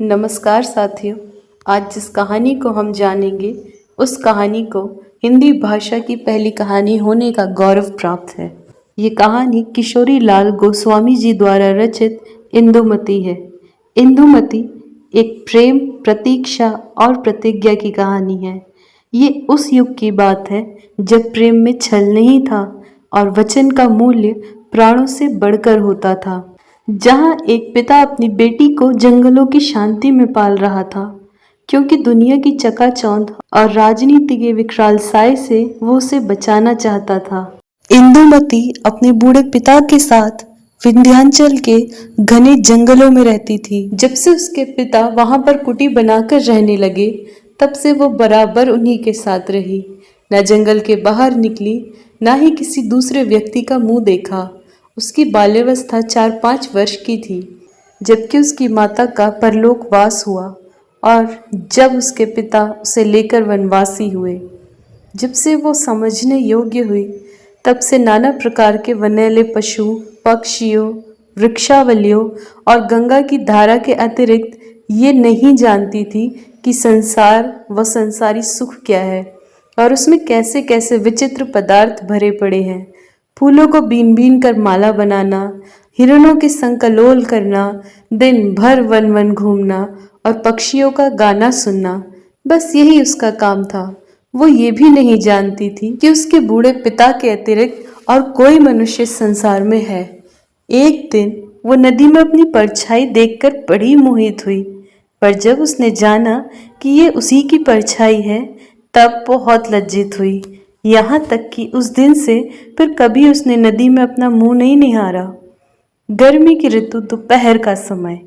नमस्कार साथियों। आज जिस कहानी को हम जानेंगे उस कहानी को हिंदी भाषा की पहली कहानी होने का गौरव प्राप्त है। ये कहानी किशोरी लाल गोस्वामी जी द्वारा रचित इंदुमती है। इंदुमती एक प्रेम, प्रतीक्षा और प्रतिज्ञा की कहानी है। ये उस युग की बात है जब प्रेम में छल नहीं था और वचन का मूल्य प्राणों से बढ़कर होता था। जहाँ एक पिता अपनी बेटी को जंगलों की शांति में पाल रहा था, क्योंकि दुनिया की चकाचौंध और राजनीति के विकराल साए से वो उसे बचाना चाहता था। इंदुमती अपने बूढ़े पिता के साथ विंध्याचल के घने जंगलों में रहती थी। जब से उसके पिता वहां पर कुटी बनाकर रहने लगे, तब से वो बराबर उन्हीं के साथ रही। न जंगल के बाहर निकली, न ही किसी दूसरे व्यक्ति का मुंह देखा। उसकी बाल्यावस्था 4-5 वर्ष की थी, जबकि उसकी माता का परलोकवास हुआ और जब उसके पिता उसे लेकर वनवासी हुए। जब से वो समझने योग्य हुई, तब से नाना प्रकार के वनैले पशु, पक्षियों, वृक्षावलियों और गंगा की धारा के अतिरिक्त ये नहीं जानती थी कि संसार व संसारी सुख क्या है और उसमें कैसे कैसे विचित्र पदार्थ भरे पड़े हैं। फूलों को बीन बीन कर माला बनाना, हिरणों के संग कलोल करना, दिन भर वन वन घूमना और पक्षियों का गाना सुनना, बस यही उसका काम था। वो ये भी नहीं जानती थी कि उसके बूढ़े पिता के अतिरिक्त और कोई मनुष्य संसार में है। एक दिन वो नदी में अपनी परछाई देखकर बड़ी मोहित हुई, पर जब उसने जाना कि ये उसी की परछाई है, तब बहुत लज्जित हुई। यहाँ तक कि उस दिन से फिर कभी उसने नदी में अपना मुंह नहीं निहारा। गर्मी की ऋतु, दोपहर का समय,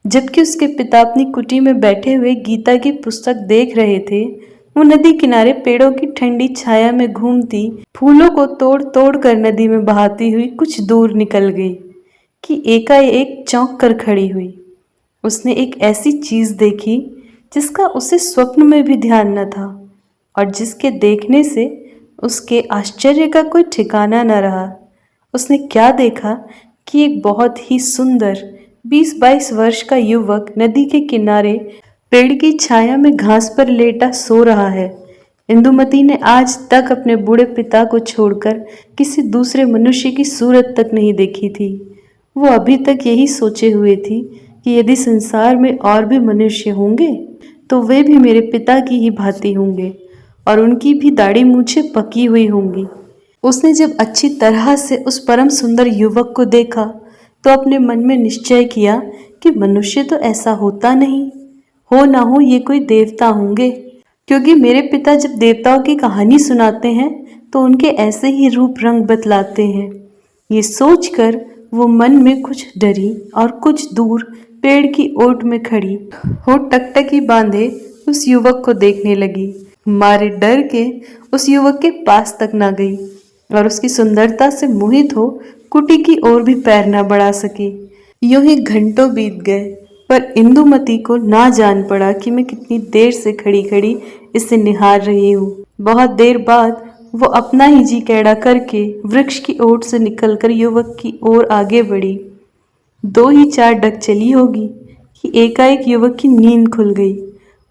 जबकि उसके पिता अपनी कुटी में बैठे हुए गीता की पुस्तक देख रहे थे, वो नदी किनारे पेड़ों की ठंडी छाया में घूमती, फूलों को तोड़ तोड़ कर नदी में बहाती हुई कुछ दूर निकल गई कि एकाएक चौंक कर खड़ी हुई। उसने एक ऐसी चीज देखी जिसका उसे स्वप्न में भी ध्यान न था और जिसके देखने से उसके आश्चर्य का कोई ठिकाना न रहा। उसने क्या देखा कि एक बहुत ही सुंदर 20-22 वर्ष का युवक नदी के किनारे पेड़ की छाया में घास पर लेटा सो रहा है। इंदुमती ने आज तक अपने बूढ़े पिता को छोड़कर किसी दूसरे मनुष्य की सूरत तक नहीं देखी थी। वो अभी तक यही सोचे हुए थी कि यदि संसार में और भी मनुष्य होंगे तो वे भी मेरे पिता की ही भांति होंगे और उनकी भी दाढ़ी मूछें पकी हुई होंगी। उसने जब अच्छी तरह से उस परम सुंदर युवक को देखा तो अपने मन में निश्चय किया कि मनुष्य तो ऐसा होता नहीं, हो ना हो ये कोई देवता होंगे, क्योंकि मेरे पिता जब देवताओं की कहानी सुनाते हैं तो उनके ऐसे ही रूप रंग बतलाते हैं। ये सोचकर वो मन में कुछ डरी और कुछ दूर पेड़ की ओट में खड़ी हो टकटकी बांधे उस युवक को देखने लगी। मारे डर के उस युवक के पास तक ना गई और उसकी सुंदरता से मोहित हो कुटी की ओर भी पैर ना बढ़ा सकी। यूं ही घंटों बीत गए, पर इंदुमती को ना जान पड़ा कि मैं कितनी देर से खड़ी खड़ी इसे निहार रही हूँ। बहुत देर बाद वो अपना ही जी कैड़ा करके वृक्ष की ओट से निकलकर युवक की ओर आगे बढ़ी। 2 ही 4 डग चली होगी कि एकाएक युवक की नींद खुल गई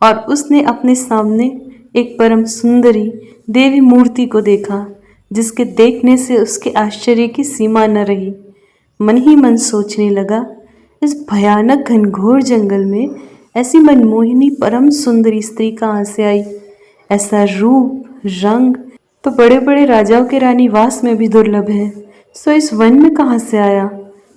और उसने अपने सामने एक परम सुंदरी देवी मूर्ति को देखा, जिसके देखने से उसके आश्चर्य की सीमा न रही। मन ही मन सोचने लगा, इस भयानक घनघोर जंगल में ऐसी मनमोहिनी परम सुंदरी स्त्री कहाँ से आई? ऐसा रूप रंग तो बड़े बड़े राजाओं के रानीवास में भी दुर्लभ है, सो इस वन में कहाँ से आया?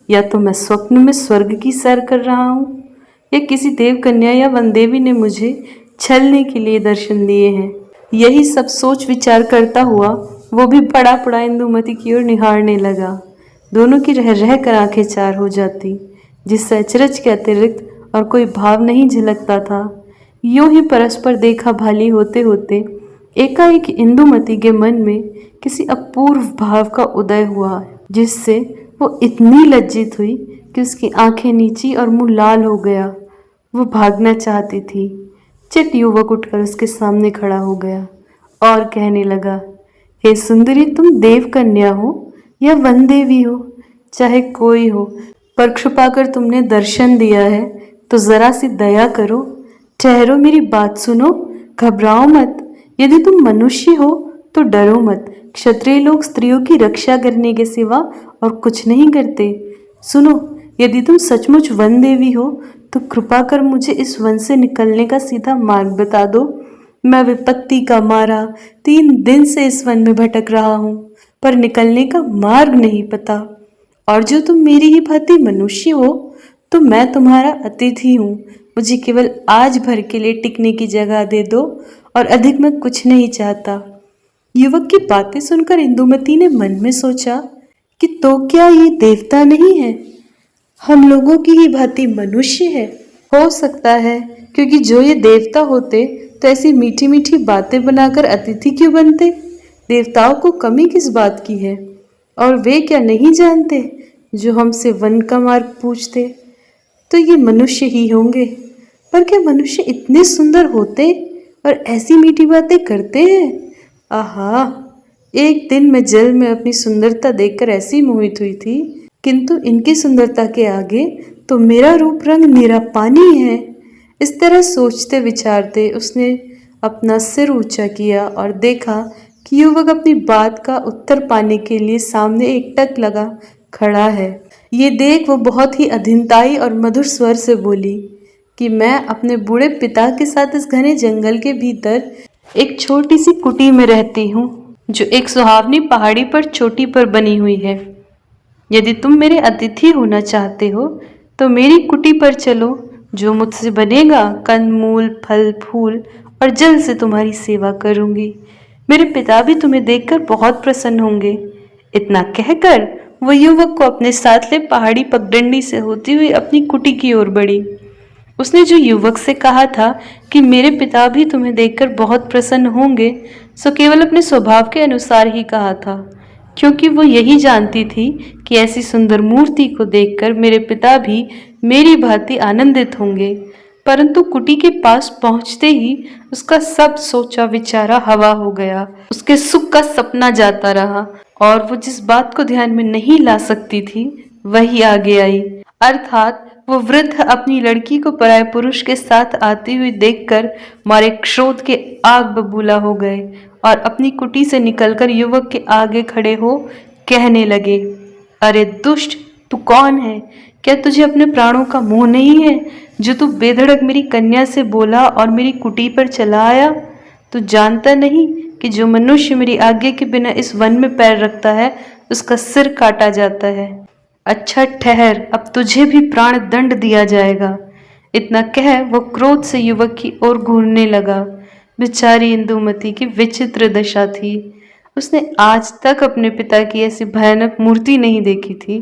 या तो मैं स्वप्न में स्वर्ग की सैर कर रहा हूँ, या किसी देव कन्या या वनदेवी ने मुझे छलने के लिए दर्शन दिए हैं। यही सब सोच विचार करता हुआ वो भी पड़ा पड़ा इंदुमती की ओर निहारने लगा। दोनों की रह रह कर आंखें चार हो जाती, जिससे अचरज के अतिरिक्त और कोई भाव नहीं झलकता था। यूं ही परस्पर देखा भाली होते होते एकाएक इंदुमती के मन में किसी अपूर्व भाव का उदय हुआ, जिससे वो इतनी लज्जित हुई कि उसकी आंखें नीची और मुंह लाल हो गया। वो भागना चाहती थी। चिट युवक उठकर उसके सामने खड़ा हो गया और कहने लगा, हे सुंदरी, तुम देव कन्या हो या वन देवी हो, चाहे कोई हो, पर कृपा कर तुमने दर्शन दिया है तो जरा सी दया करो, ठहरो, मेरी बात सुनो, घबराओ मत। यदि तुम मनुष्य हो तो डरो मत। क्षत्रिय लोग स्त्रियों की रक्षा करने के सिवा और कुछ नहीं करते। सुनो, यदि तुम सचमुच वन देवी हो तो कृपा कर मुझे इस वन से निकलने का सीधा मार्ग बता दो। मैं विपत्ति का मारा 3 दिन से इस वन में भटक रहा हूँ, पर निकलने का मार्ग नहीं पता। और जो तुम मेरी ही भांति मनुष्य हो तो मैं तुम्हारा अतिथि हूँ। मुझे केवल आज भर के लिए टिकने की जगह दे दो, और अधिक मैं कुछ नहीं चाहता। युवक की बातें सुनकर इंदुमती ने मन में सोचा कि तो क्या ये देवता नहीं है, हम लोगों की ही भांति मनुष्य है। हो सकता है, क्योंकि जो ये देवता होते तो ऐसी मीठी मीठी बातें बनाकर अतिथि क्यों बनते। देवताओं को कमी किस बात की है, और वे क्या नहीं जानते जो हमसे वन का मार्ग पूछते। तो ये मनुष्य ही होंगे। पर क्या मनुष्य इतने सुंदर होते और ऐसी मीठी बातें करते हैं? आहा, एक दिन मैं जल में अपनी सुंदरता देखकर ऐसी मोहित हुई थी, किंतु इनकी सुंदरता के आगे तो मेरा रूप रंग निरा पानी है। इस तरह सोचते विचारते उसने अपना सिर ऊंचा किया और देखा कि युवक अपनी बात का उत्तर पाने के लिए सामने एकटक लगा खड़ा है। ये देख वो बहुत ही अधीनताई और मधुर स्वर से बोली कि मैं अपने बूढ़े पिता के साथ इस घने जंगल के भीतर एक छोटी सी कुटी में रहती हूँ, जो एक सुहावनी पहाड़ी पर चोटी पर बनी हुई है। यदि तुम मेरे अतिथि होना चाहते हो तो मेरी कुटी पर चलो। जो मुझसे बनेगा, कंदमूल, फल फूल और जल से तुम्हारी सेवा करूंगी। मेरे पिता भी तुम्हें देखकर बहुत प्रसन्न होंगे। इतना कहकर वह युवक को अपने साथ ले पहाड़ी पगडंडी से होती हुई अपनी कुटी की ओर बढ़ी। उसने जो युवक से कहा था कि मेरे पिता भी तुम्हें देखकर बहुत प्रसन्न होंगे, सो केवल अपने स्वभाव के अनुसार ही कहा था, क्योंकि वो यही जानती थी कि ऐसी सुंदर मूर्ति को देखकर मेरे पिता भी मेरी भांति आनंदित होंगे। परंतु कुटी के पास पहुंचते ही उसका सब सोचा विचारा हवा हो गया। उसके सुख का सपना जाता रहा, और वो जिस बात को ध्यान में नहीं ला सकती थी वही आगे आई। अर्थात वो वृद्ध अपनी लड़की को पराये पुरुष के साथ आती हुई देखकर मारे क्रोध के आग बबूला हो गए, और अपनी कुटी से निकलकर युवक के आगे खड़े हो कहने लगे, अरे दुष्ट, तू कौन है? क्या तुझे अपने प्राणों का मोह नहीं है, जो तू बेधड़क मेरी कन्या से बोला और मेरी कुटी पर चला आया? तू जानता नहीं कि जो मनुष्य मेरी आज्ञा के बिना इस वन में पैर रखता है उसका सिर काटा जाता है। अच्छा ठहर, अब तुझे भी प्राण दंड दिया जाएगा। इतना कह वो क्रोध से युवक की ओर घूरने लगा। बेचारी इंदुमती की विचित्र दशा थी। उसने आज तक अपने पिता की ऐसी भयानक मूर्ति नहीं देखी थी।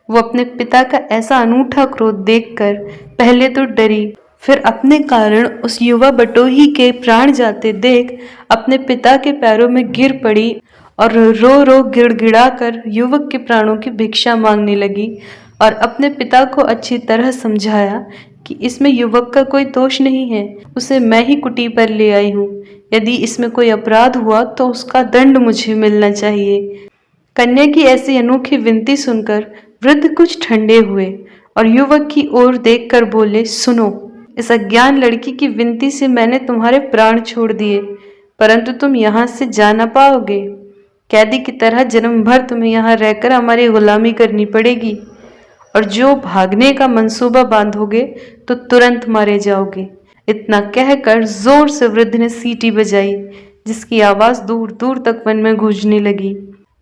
वो अपने पिता का ऐसा अनूठा क्रोध देखकर पहले तो डरी, फिर अपने कारण उस युवा बटोही के प्राण जाते देख अपने पिता के पैरों में गिर पड़ी और रो रो गिड़गिड़ा कर युवक के प्राणों की भिक्षा मांगने लगी, और अपने पिता को अच्छी तरह समझाया कि इसमें युवक का कोई दोष नहीं है, उसे मैं ही कुटी पर ले आई हूँ। यदि इसमें कोई अपराध हुआ तो उसका दंड मुझे मिलना चाहिए। कन्या की ऐसी अनोखी विनती सुनकर वृद्ध कुछ ठंडे हुए और युवक की ओर देखकर बोले, सुनो, इस अज्ञान लड़की की विनती से मैंने तुम्हारे प्राण छोड़ दिए, परंतु तुम यहाँ से जा ना पाओगे। कैदी की तरह जन्म भर तुम्हें यहाँ रहकर हमारी गुलामी करनी पड़ेगी, और जो भागने का मंसूबा बांधोगे तो तुरंत मारे जाओगे। इतना कहकर जोर से वृद्ध ने सीटी बजाई, जिसकी आवाज दूर दूर तक वन में गूंजने लगी।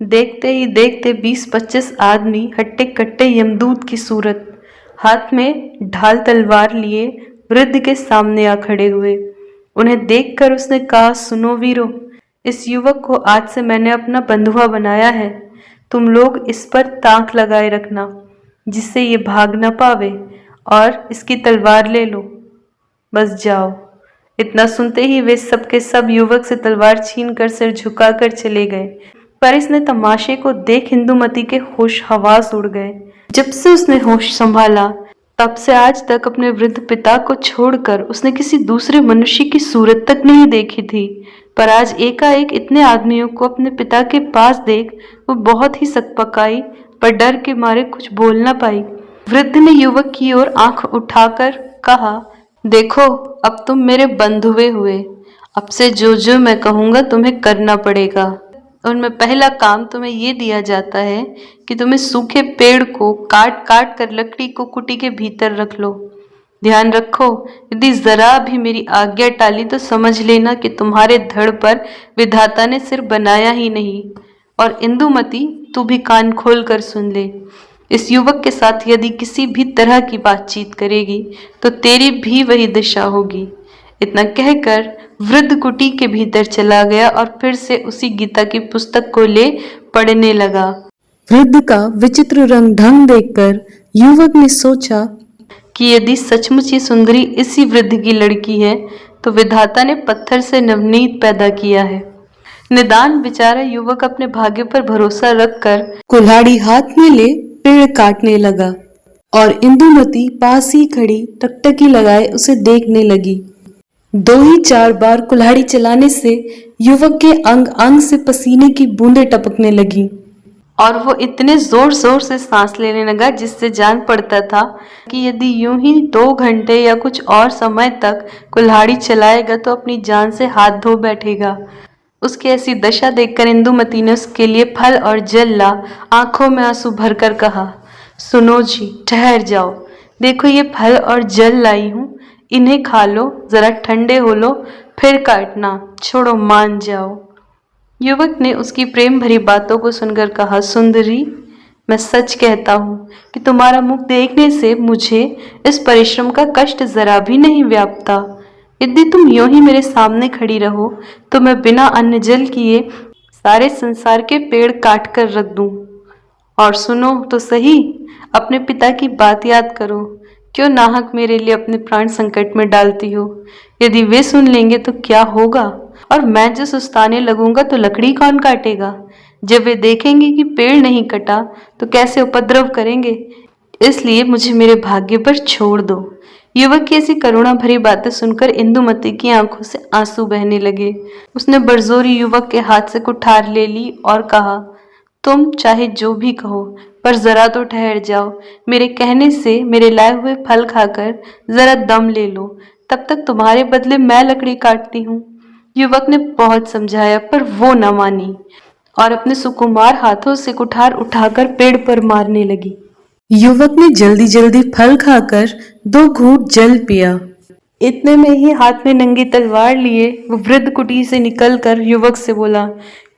देखते ही देखते 20-25 आदमी हट्टे कट्टे यमदूत की सूरत, हाथ में ढाल तलवार लिए वृद्ध के सामने आ खड़े हुए। उन्हें देखकर उसने कहा, सुनो वीरो, इस युवक को आज से मैंने अपना बंधुआ बनाया है। तुम लोग इस पर ताक लगाए रखना, जिससे ये भाग न पावे, और इसकी तलवार ले लो, बस जाओ। इतना सुनते ही वे सब के सब युवक से तलवार छीनकर सिर झुकाकर चले गए। पर इसने तमाशे को देख इंदुमती के होश हवास उड़ गए। जब से उसने होश संभाला तब से आज तक अपने वृद्ध पिता को छोड़कर उसने किसी दूसरे मनुष्य की सूरत तक नहीं देखी थी। पर आज एकाएक इतने आदमियों को अपने पिता के पास देख वो बहुत ही सकपकाई, पर डर के मारे कुछ बोल ना पाई। वृद्ध ने युवक की ओर आंख उठाकर कहा, देखो, अब तुम मेरे बंधुए हुए। अब से जो जो मैं कहूंगा तुम्हें करना पड़ेगा। उनमें पहला काम तुम्हें ये दिया जाता है कि तुम्हें सूखे पेड़ को काट काट कर लकड़ी को कुटी के भीतर रख लो। ध्यान रखो, यदि जरा भी मेरी आज्ञा टाली तो समझ लेना कि तुम्हारे धड़ पर विधाता ने सिर बनाया ही नहीं। और इंदुमती, तू भी कान खोल कर सुन ले। इस युवक के साथ यदि किसी भी तरह की बातचीत करेगी तो तेरी भी वही दिशा होगी। इतना कहकर वृद्ध कुटी के भीतर चला गया और फिर से उसी गीता की पुस्तक को ले पढ़ने लगा। वृद्ध का विचित्र रंग ढंग देखकर युवक ने सोचा कि यदि सचमुच ये सुंदरी इसी वृद्ध की लड़की है तो विधाता ने पत्थर से नवनीत पैदा किया है। निदान बेचारा युवक अपने भाग्य पर भरोसा रखकर कुल्हाड़ी हाथ में ले पेड़ काटने लगा और इंदुमती पास ही खड़ी टकटकी लगाए उसे देखने लगी। 2 ही 4 बार कुल्हाड़ी चलाने से युवक के अंग अंग से पसीने की बूंदें टपकने लगी और वो इतने जोर जोर से सांस लेने लगा जिससे जान पड़ता था कि यदि यूं ही 2 घंटे या कुछ और समय तक कुल्हाड़ी चलाएगा तो अपनी जान से हाथ धो बैठेगा। उसकी ऐसी दशा देखकर इंदुमती ने उसके लिए फल और जल ला आंखों में आंसू भरकर कहा, सुनो जी, ठहर जाओ, देखो ये फल और जल लाई हूं, इन्हें खा लो, जरा ठंडे हो लो, फिर काटना, छोड़ो, मान जाओ। युवक ने उसकी प्रेम भरी बातों को सुनकर कहा, सुंदरी, मैं सच कहता हूँ कि तुम्हारा मुख देखने से मुझे इस परिश्रम का कष्ट जरा भी नहीं व्यापता। यदि तुम यूं ही मेरे सामने खड़ी रहो तो मैं बिना अन्न जल किए सारे संसार के पेड़ काट कर रख दूं। और सुनो तो सही, अपने पिता की बात याद करो, क्यों नाहक मेरे लिए अपने प्राण संकट में डालती हो। यदि वे सुन लेंगे तो क्या होगा, और मैं जो सुस्ताने लगूंगा तो लकड़ी कौन काटेगा। जब वे देखेंगे कि पेड़ नहीं कटा तो कैसे उपद्रव करेंगे। इसलिए मुझे मेरे भाग्य पर छोड़ दो। युवक की ऐसी करुणा भरी बातें सुनकर इंदुमती की आंखों से आंसू बहने लगे। उसने बरजोरी युवक के हाथ से कुठार ले ली और कहा, तुम चाहे जो भी कहो, पर जरा तो ठहर जाओ। मेरे कहने से मेरे लाए हुए फल खाकर जरा दम ले लो, तब तक तुम्हारे बदले मैं लकड़ी काटती हूँ। युवक ने बहुत समझाया पर वो न मानी और अपने सुकुमार हाथों से कुठार उठाकर पेड़ पर मारने लगी। युवक ने जल्दी जल्दी फल खाकर 2 घूंट जल पिया। इतने में ही हाथ में नंगी तलवार लिए वो वृद्ध कुटी से निकलकर युवक से बोला,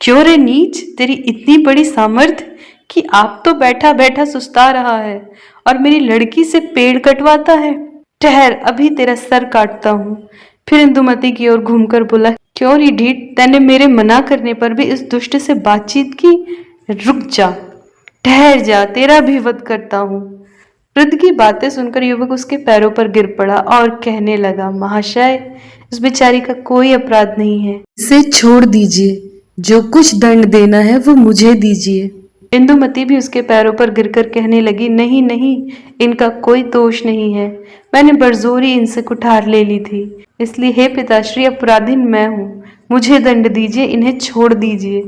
क्यों रे नीच, तेरी इतनी बड़ी सामर्थ कि आप तो बैठा बैठा सुस्ता रहा है और मेरी लड़की से पेड़ कटवाता है। ठहर, अभी तेरा सर काटता हूँ। फिर इंदुमती की ओर घूमकर बोला, क्यों री ढीठ, तैने मेरे मना करने पर भी इस दुष्ट से बातचीत की। रुक जा, ठहर जा, तेरा भी वध करता हूँ। वृद्ध की बातें सुनकर युवक उसके पैरों पर गिर पड़ा और कहने लगा, महाशय, इस बेचारी का कोई अपराध नहीं है, इसे छोड़ दीजिए। जो कुछ दंड देना है वो मुझे दीजिए। इंदुमती भी उसके पैरों पर गिरकर कहने लगी, नहीं नहीं, इनका कोई दोष नहीं है, मैंने बरजोरी इनसे कुठार ले ली थी, इसलिए हे पिताश्री, अपराधीन मैं हूँ, मुझे दंड दीजिए, इन्हें छोड़ दीजिए।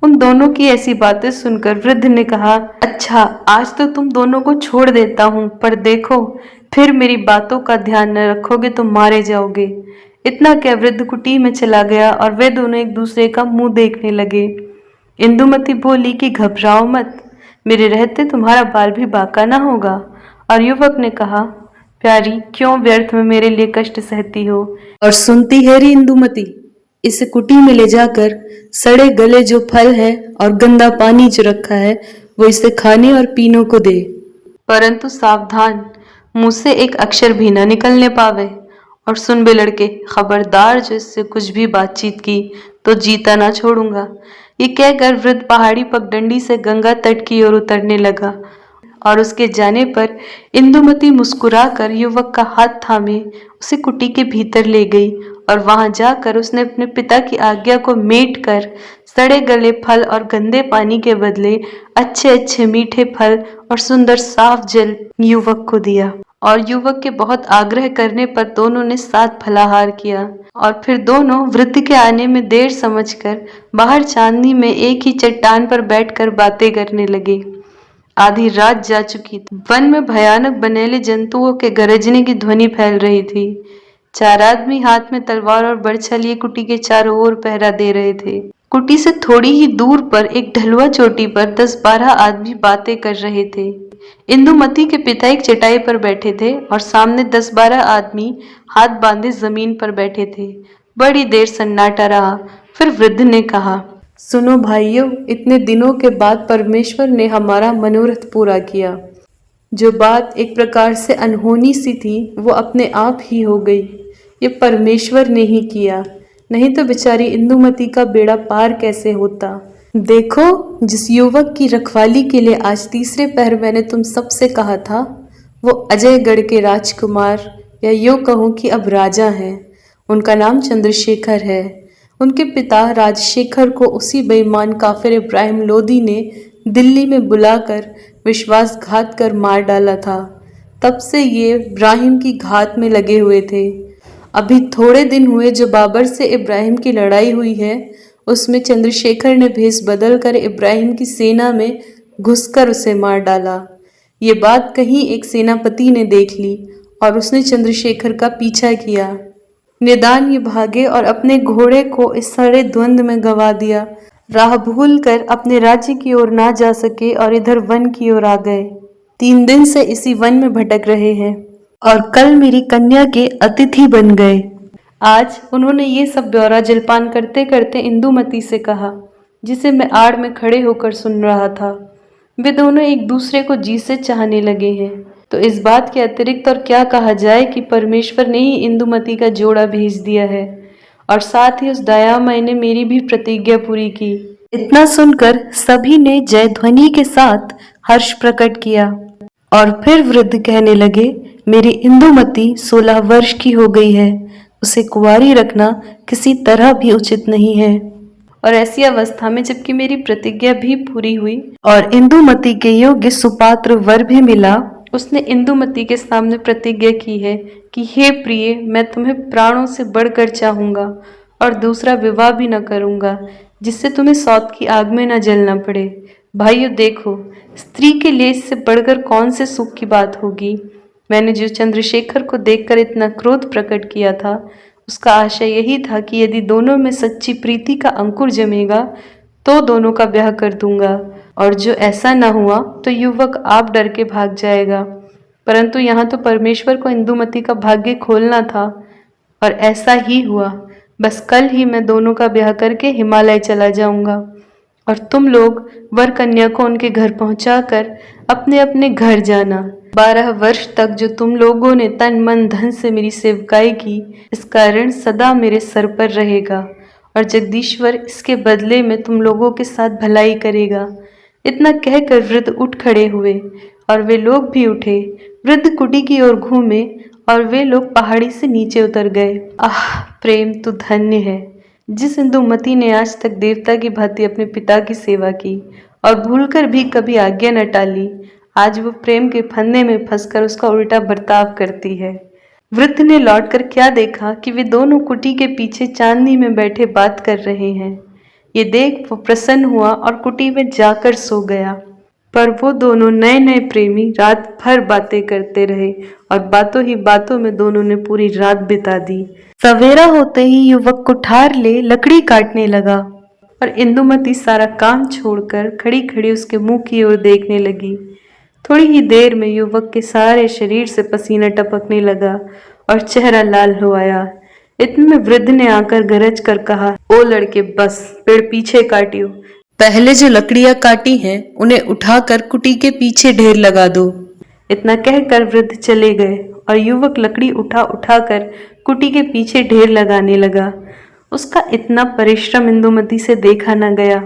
उन दोनों की ऐसी बातें सुनकर वृद्ध ने कहा, अच्छा, आज तो तुम दोनों को छोड़ देता हूँ, पर देखो, फिर मेरी बातों का ध्यान न रखोगे तो मारे जाओगे। इतना क्या वृद्ध कुटी में चला गया और वे दोनों एक दूसरे का मुंह देखने लगे। इंदुमती बोली कि घबराओ मत, मेरे रहते तुम्हारा बाल भी बांका ना होगा। और युवक ने कहा, प्यारी, क्यों व्यर्थ में मेरे लिए कष्ट सहती हो। और सुनती है री इंदुमती, इसे कुटी में ले जाकर सड़े गले जो फल है और गंदा पानी जो रखा है वो इसे खाने और पीने को दे, परंतु सावधान, मुंह से एक अक्षर भी न निकलने पावे। और सुन बे लड़के, खबरदार, जो इससे कुछ भी बातचीत की तो जीता ना छोड़ूंगा। ये कहकर वृद्ध पहाड़ी पगडंडी से गंगा तट की ओर उतरने लगा और उसके जाने पर इंदुमती मुस्कुराकर युवक का हाथ थामे उसे कुटी के भीतर ले गई और वहां जाकर उसने अपने पिता की आज्ञा को मेट कर सड़े गले फल और गंदे पानी के बदले अच्छे अच्छे मीठे फल और सुंदर साफ जल युवक को दिया। और युवक के बहुत आग्रह करने पर दोनों ने साथ फलाहार किया और फिर दोनों वृद्ध के आने में देर समझकर बाहर चांदनी में एक ही चट्टान पर बैठकर बातें करने लगे। आधी रात जा चुकी थी। वन में भयानक बनेले जंतुओं के गरजने की ध्वनि फैल रही थी। 4 आदमी हाथ में तलवार और बरछा लिए कुटी के चारों ओर पहरा दे रहे थे। कुटी से थोड़ी ही दूर पर एक ढलुआ चोटी पर 10-12 आदमी बातें कर रहे थे। इंदुमती के पिता एक चटाई पर बैठे थे और सामने 10-12 आदमी हाथ बांधे जमीन पर बैठे थे। बड़ी देर सन्नाटा रहा, फिर वृद्ध ने कहा, सुनो भाइयों, इतने दिनों के बाद परमेश्वर ने हमारा मनोरथ पूरा किया। जो बात एक प्रकार से अनहोनी सी थी, वो अपने आप ही हो गई। ये परमेश्वर ने ही किया, नहीं तो बेचारी इंदुमती का बेड़ा पार कैसे होता। देखो, जिस युवक की रखवाली के लिए आज तीसरे पहर मैंने तुम सबसे कहा था, वो अजयगढ़ के राजकुमार, या यूं कहूँ कि अब राजा हैं। उनका नाम चंद्रशेखर है। उनके पिता राजशेखर को उसी बेईमान काफिर इब्राहिम लोदी ने दिल्ली में बुलाकर विश्वासघात कर मार डाला था। तब से ये इब्राहिम की घात में लगे हुए थे। अभी थोड़े दिन हुए जो बाबर से इब्राहिम की लड़ाई हुई है, उसमें चंद्रशेखर ने भेष बदल कर इब्राहिम की सेना में घुसकर उसे मार डाला। ये बात कहीं एक सेनापति ने देख ली और उसने चंद्रशेखर का पीछा किया। निदान ये भागे और अपने घोड़े को इस सड़े द्वंद में गंवा दिया। राह भूल कर अपने राज्य की ओर ना जा सके और इधर वन की ओर आ गए। 3 दिन से इसी वन में भटक रहे हैं और कल मेरी कन्या के अतिथि बन गए। आज उन्होंने ये सब ब्यौरा जलपान करते करते इंदुमती से कहा, जिसे मैं आड़ में खड़े होकर सुन रहा था। वे दोनों एक दूसरे को जी से चाहने लगे हैं। तो इस बात के अतिरिक्त और क्या कहा जाए कि परमेश्वर ने ही इंदुमती का जोड़ा भेज दिया है और साथ ही उस दयामय ने मेरी भी प्रतिज्ञा पूरी की। इतना सुनकर सभी ने जय ध्वनि के साथ हर्ष प्रकट किया और फिर वृद्ध कहने लगे, मेरी इंदुमती 16 वर्ष की हो गई है। उसे कुंवारी रखना किसी तरह भी उचित नहीं है। और ऐसी अवस्था में जबकि मेरी प्रतिज्ञा भी पूरी हुई और इंदुमती के योग्य सुपात्र वर भी मिला, उसने इंदुमती के सामने प्रतिज्ञा की है कि हे प्रिय, मैं तुम्हें प्राणों से बढ़कर चाहूंगा और दूसरा विवाह भी न करूंगा, जिससे तुम्हें सौत की आग में न जलना पड़े। भाइयों देखो, स्त्री के लिए इससे बढ़कर कौन से सुख की बात होगी। मैंने जो चंद्रशेखर को देखकर इतना क्रोध प्रकट किया था, उसका आशय यही था कि यदि दोनों में सच्ची प्रीति का अंकुर जमेगा तो दोनों का ब्याह कर दूंगा, और जो ऐसा न हुआ तो युवक आप डर के भाग जाएगा। परंतु यहाँ तो परमेश्वर को इंदुमती का भाग्य खोलना था और ऐसा ही हुआ। बस कल ही मैं दोनों का ब्याह करके हिमालय चला जाऊंगा और तुम लोग वर कन्या को उनके घर पहुंचाकर अपने अपने घर जाना। 12 वर्ष तक जो तुम लोगों ने तन मन धन से मेरी सेवकाई की, इसका ऋण सदा मेरे सर पर रहेगा और जगदीश्वर इसके बदले में तुम लोगों के साथ भलाई करेगा। इतना कहकर वृद्ध उठ खड़े हुए और वे लोग भी उठे। वृद्ध कुटी की ओर घूमे और वे लोग पहाड़ी से नीचे उतर गए। आह, प्रेम तो धन्य है। जिस इंदुमती ने आज तक देवता की भांति अपने पिता की सेवा की और भूलकर भी कभी आज्ञा न टाली, आज वो प्रेम के फंदे में फंसकर उसका उल्टा बर्ताव करती है। वृद्ध ने लौटकर क्या देखा कि वे दोनों कुटी के पीछे चांदनी में बैठे बात कर रहे हैं। ये देख वो प्रसन्न हुआ और कुटी में जाकर सो गया। पर वो दोनों नए नए प्रेमी रात भर बातें करते रहे और बातों ही बातों में दोनों ने पूरी रात बिता दी। सवेरा होते ही युवक कुठार ले लकड़ी काटने लगा और इंदुमती सारा काम छोड़कर खड़ी खड़ी उसके मुंह की ओर देखने लगी। थोड़ी ही देर में युवक के सारे शरीर से पसीना टपकने लगा और चेहरा लाल हो आया। इतने में वृद्ध ने आकर गरज कर कहा, ओ लड़के, बस पेड़ पीछे काटियो। पहले जो लकड़ियां काटी हैं उन्हें उठाकर कुटी के पीछे ढेर लगा दो। इतना कहकर वृद्ध चले गए और युवक लकड़ी उठा उठाकर कुटी के पीछे ढेर लगाने लगा। उसका इतना परिश्रम इंदुमती से देखा न गया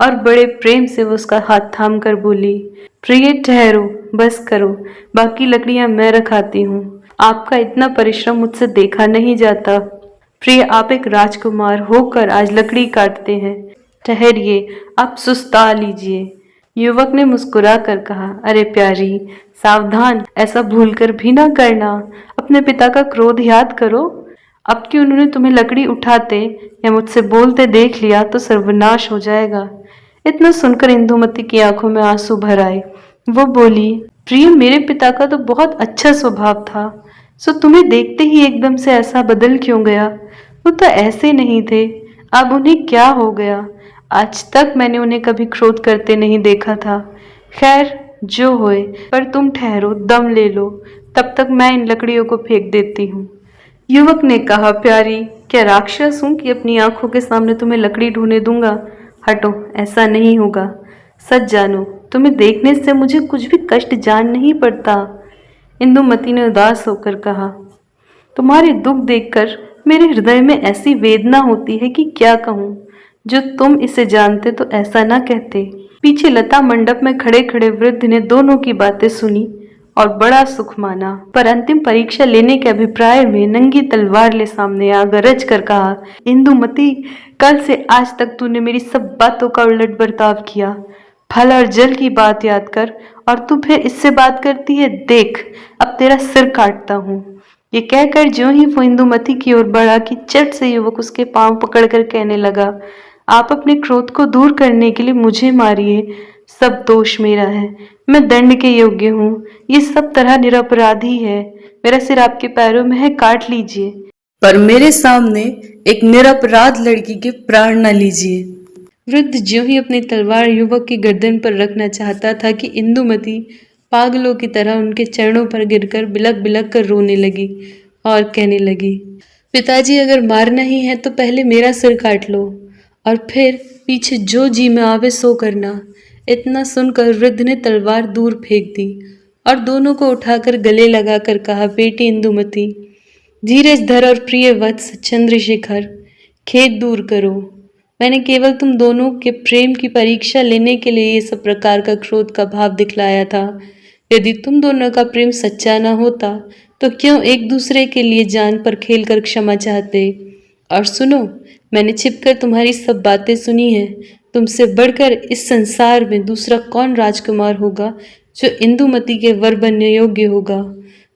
और बड़े प्रेम से वो उसका हाथ थाम कर बोली, प्रिय ठहरो, बस करो, बाकी लकड़ियां मैं रखाती हूँ। आपका इतना परिश्रम मुझसे देखा नहीं जाता। प्रिय, आप एक राजकुमार होकर आज लकड़ी काटते हैं। ठहरिए, आप सुस्ता लीजिए। युवक ने मुस्कुरा कर कहा, अरे प्यारी, सावधान, ऐसा भूलकर भी ना करना। अपने पिता का क्रोध याद करो। अब कि उन्होंने तुम्हें लकड़ी उठाते या मुझसे बोलते देख लिया तो सर्वनाश हो जाएगा। इतना सुनकर इंदुमती की आंखों में आंसू भर आए। वो बोली, प्रिय मेरे पिता का तो बहुत अच्छा स्वभाव था, सो तुम्हें देखते ही एकदम से ऐसा बदल क्यों गया? वो तो ऐसे नहीं थे, अब उन्हें क्या हो गया? आज तक मैंने उन्हें कभी क्रोध करते नहीं देखा था। खैर, जो होए, पर तुम ठहरो, दम ले लो, तब तक मैं इन लकड़ियों को फेंक देती हूँ। युवक ने कहा, प्यारी, क्या राक्षस हूं कि अपनी आंखों के सामने तुम्हें लकड़ी ढूंढने दूंगा? हटो, ऐसा नहीं होगा। सच जानो, तुम्हें देखने से मुझे कुछ भी कष्ट जान नहीं पड़ता। इंदुमती ने उदास होकर कहा, तुम्हारे दुख देखकर मेरे हृदय में ऐसी वेदना होती है कि क्या कहूँ। जो तुम इसे जानते तो ऐसा ना कहते। पीछे लता मंडप में खड़े खड़े वृद्ध ने दोनों की बातें सुनी और बड़ा सुख माना, पर अंतिम परीक्षा लेने के अभिप्राय में नंगी तलवार ले सामने आ गरज कर कहा, इंदुमती, कल से आज तक तूने मेरी सब बातों का उलट बर्ताव किया। फल और जल की बात याद कर और तू फिर इससे बात करती है। देख, अब तेरा सिर काटता हूँ। ये कहकर ज्यों ही वो इंदुमती की ओर बढ़ा कि चट से युवक उसके पांव पकड़कर कहने लगा, आप अपने क्रोध को दूर करने के लिए मुझे मारिए, सब दोष मेरा है, मैं दंड के योग्य हूँ, ये सब तरह निरपराधी है, मेरा सिर आपके पैरों में है, काट लीजिए, पर मेरे सामने एक निरपराध लड़की के प्राण न लीजिए। वृद्ध ज्यों ही अपनी तलवार युवक की गर्दन पर रखना चाहता था कि इंदुमती पागलों की तरह उनके चरणों पर गिरकर बिलक बिलक कर रोने लगी और कहने लगी, पिताजी, अगर मारना ही है तो पहले मेरा सिर काट लो और फिर पीछे जो जी में आवे सो करना। इतना सुनकर वृद्ध ने तलवार दूर फेंक दी और दोनों को उठाकर गले लगाकर कहा, बेटी इंदुमती, धीरज धर और प्रिय वत्स चंद्रशेखर, खेद दूर करो। मैंने केवल तुम दोनों के प्रेम की परीक्षा लेने के लिए ये सब प्रकार का क्रोध का भाव दिखलाया था। यदि तुम दोनों का प्रेम सच्चा न होता तो क्यों एक दूसरे के लिए जान पर खेल कर क्षमा चाहते? और सुनो, मैंने छिपकर तुम्हारी सब बातें सुनी हैं। तुमसे बढ़कर इस संसार में दूसरा कौन राजकुमार होगा जो इंदुमती के वर बनने योग्य होगा?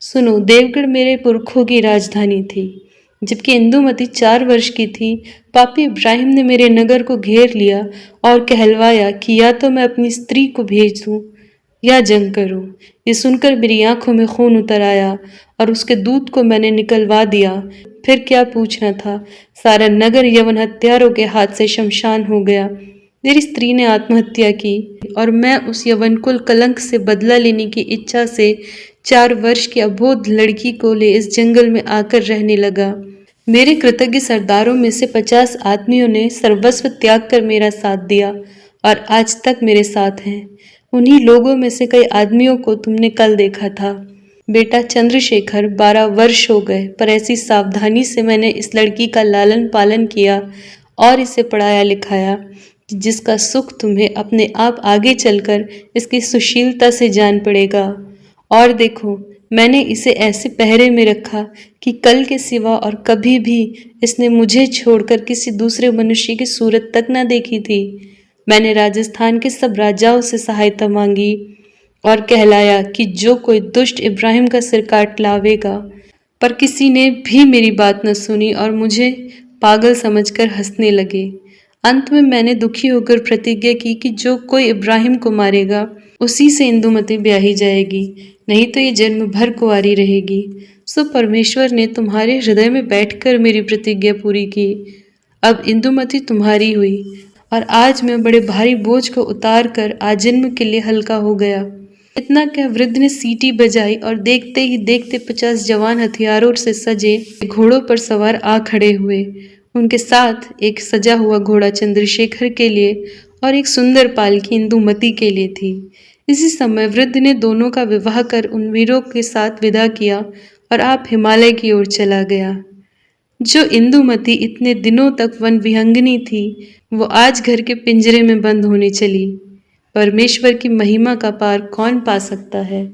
सुनो, देवगढ़ मेरे पुरखों की राजधानी थी। जबकि इंदुमती 4 वर्ष की थी, पापी इब्राहिम ने मेरे नगर को घेर लिया और कहलवाया कि या तो मैं अपनी स्त्री को भेज दूं या जंग करूं। ये सुनकर मेरी आंखों में खून उतर आया और उसके दूत को मैंने निकलवा दिया। फिर क्या पूछना था, सारा नगर यवन हत्यारों के हाथ से शमशान हो गया। मेरी स्त्री ने आत्महत्या की और मैं उस यवनकुल कलंक से बदला लेने की इच्छा से 4 वर्ष की अबोध लड़की को ले इस जंगल में आकर रहने लगा। मेरे कृतज्ञ सरदारों में से 50 आदमियों ने सर्वस्व त्याग कर मेरा साथ दिया और आज तक मेरे साथ हैं। उन्हीं लोगों में से कई आदमियों को तुमने कल देखा था। बेटा चंद्रशेखर, 12 वर्ष हो गए, पर ऐसी सावधानी से मैंने इस लड़की का लालन पालन किया और इसे पढ़ाया लिखाया जिसका सुख तुम्हें अपने आप आगे चलकर इसकी सुशीलता से जान पड़ेगा। और देखो, मैंने इसे ऐसे पहरे में रखा कि कल के सिवा और कभी भी इसने मुझे छोड़कर किसी दूसरे मनुष्य की सूरत तक न देखी थी। मैंने राजस्थान के सब राजाओं से सहायता मांगी और कहलाया कि जो कोई दुष्ट इब्राहिम का सिर काट लावेगा, पर किसी ने भी मेरी बात न सुनी और मुझे पागल समझकर हंसने लगे। अंत में मैंने दुखी होकर प्रतिज्ञा की कि जो कोई इब्राहिम को मारेगा उसी से इंदुमती ब्याही जाएगी, नहीं तो ये जन्म भर कुंवारी रहेगी। सो परमेश्वर ने तुम्हारे हृदय में बैठकर मेरी प्रतिज्ञा पूरी की। अब इंदुमती तुम्हारी हुई और आज मैं बड़े भारी बोझ को उतार कर आजन्म के लिए हल्का हो गया। इतना क्या, वृद्ध ने सीटी बजाई और देखते ही देखते 50 जवान हथियारों से सजे घोड़ों पर सवार आ खड़े हुए। उनके साथ एक सजा हुआ घोड़ा चंद्रशेखर के लिए और एक सुंदर पालकी इंदुमती के लिए थी। इसी समय वृद्ध ने दोनों का विवाह कर उन वीरों के साथ विदा किया और आप हिमालय की ओर चला गया। जो इंदुमती इतने दिनों तक वन विहंगिनी थी, वो आज घर के पिंजरे में बंद होने चली। परमेश्वर की महिमा का पार कौन पा सकता है?